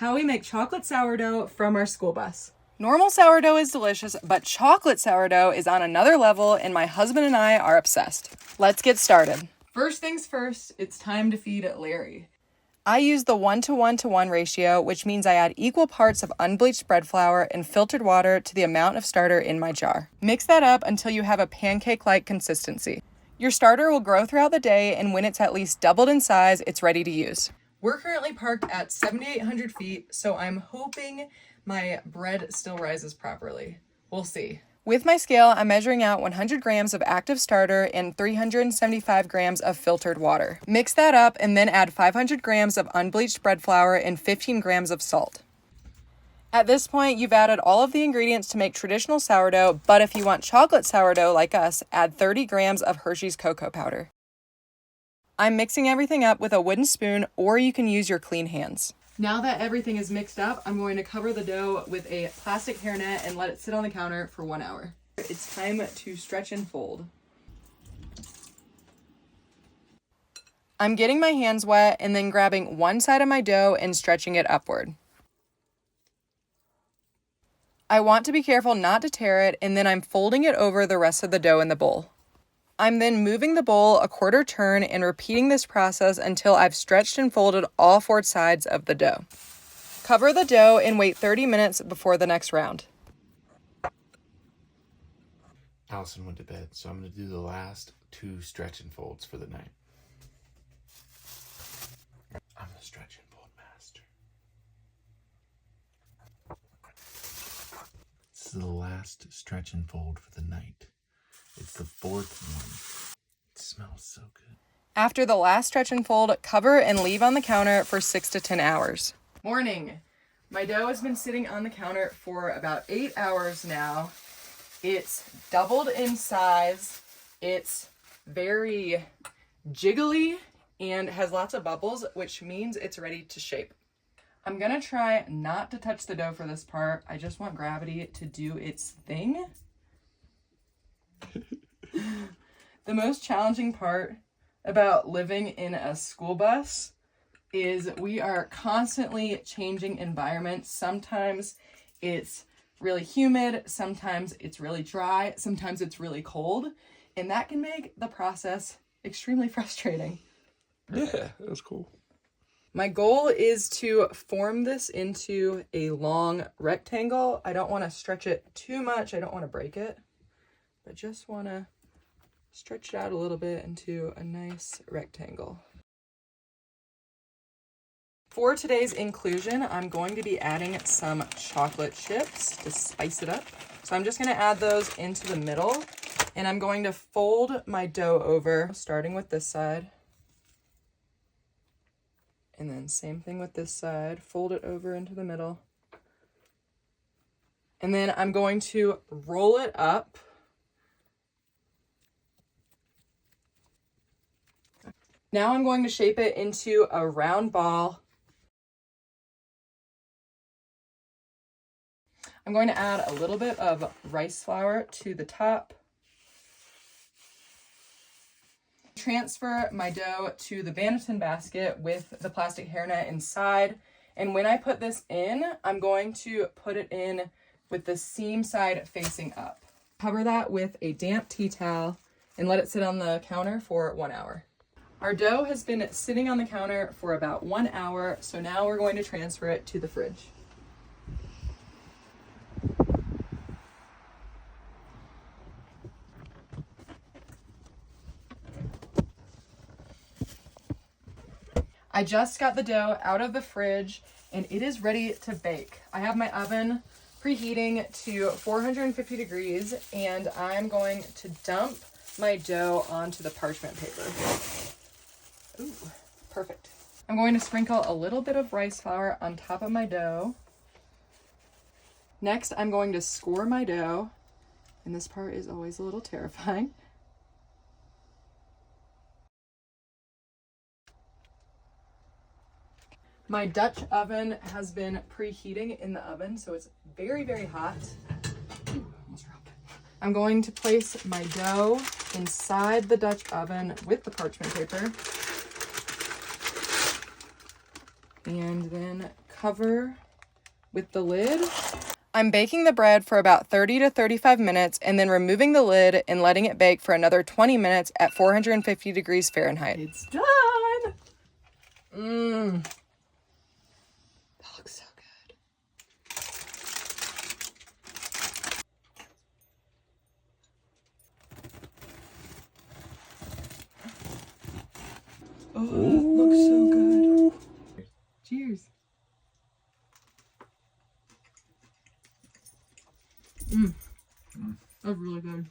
How we make chocolate sourdough from our school bus. Normal sourdough is delicious, but chocolate sourdough is on another level, and my husband and I are obsessed. Let's get started. First things first, it's time to feed Larry. I use the 1:1:1 ratio, which means I add equal parts of unbleached bread flour and filtered water to the amount of starter in my jar. Mix that up until you have a pancake-like consistency. Your starter will grow throughout the day, and when it's at least doubled in size, it's ready to use. We're currently parked at 7,800 feet, so I'm hoping my bread still rises properly. We'll see. With my scale, I'm measuring out 100 grams of active starter and 375 grams of filtered water. Mix that up and then add 500 grams of unbleached bread flour and 15 grams of salt. At this point, you've added all of the ingredients to make traditional sourdough, but if you want chocolate sourdough like us, add 30 grams of Hershey's cocoa powder. I'm mixing everything up with a wooden spoon, or you can use your clean hands. Now that everything is mixed up, I'm going to cover the dough with a plastic hairnet and let it sit on the counter for 1 hour. It's time to stretch and fold. I'm getting my hands wet and then grabbing one side of my dough and stretching it upward. I want to be careful not to tear it, and then I'm folding it over the rest of the dough in the bowl. I'm then moving the bowl a quarter turn and repeating this process until I've stretched and folded all 4 sides of the dough. Cover the dough and wait 30 minutes before the next round. Allison went to bed, so I'm going to do the last 2 stretch and folds for the night. I'm the stretch and fold master. This is the last stretch and fold for the night. It's the 4th one. It smells so good. After the last stretch and fold, cover and leave on the counter for 6 to 10 hours. Morning. My dough has been sitting on the counter for about 8 hours now. It's doubled in size. It's very jiggly and has lots of bubbles, which means it's ready to shape. I'm gonna try not to touch the dough for this part. I just want gravity to do its thing. The most challenging part about living in a school bus is we are constantly changing environments. Sometimes it's really humid, sometimes it's really dry, sometimes it's really cold, and that can make the process extremely frustrating. Yeah, that was cool. My goal is to form this into a long rectangle. I don't want to stretch it too much. I don't want to break it, but just want to stretch it out a little bit into a nice rectangle. For today's inclusion, I'm going to be adding some chocolate chips to spice it up. So I'm just going to add those into the middle, and I'm going to fold my dough over, starting with this side. And then same thing with this side, fold it over into the middle. And then I'm going to roll it up. Now I'm going to shape it into a round ball. I'm going to add a little bit of rice flour to the top. Transfer my dough to the Banneton basket with the plastic hairnet inside. And when I put this in, I'm going to put it in with the seam side facing up. Cover that with a damp tea towel and let it sit on the counter for 1 hour. Our dough has been sitting on the counter for about 1 hour, so now we're going to transfer it to the fridge. I just got the dough out of the fridge and it is ready to bake. I have my oven preheating to 450 degrees and I'm going to dump my dough onto the parchment paper. Ooh, perfect. I'm going to sprinkle a little bit of rice flour on top of my dough. Next, I'm going to score my dough, and this part is always a little terrifying. My Dutch oven has been preheating in the oven, so it's very, very hot. Ooh, almost dropped it. I'm going to place my dough inside the Dutch oven with the parchment paper. And then cover with the lid. I'm baking the bread for about 30 to 35 minutes and then removing the lid and letting it bake for another 20 minutes at 450 degrees Fahrenheit. It's done. That looks so good. Oh, that looks so good. Cheers. That's really good.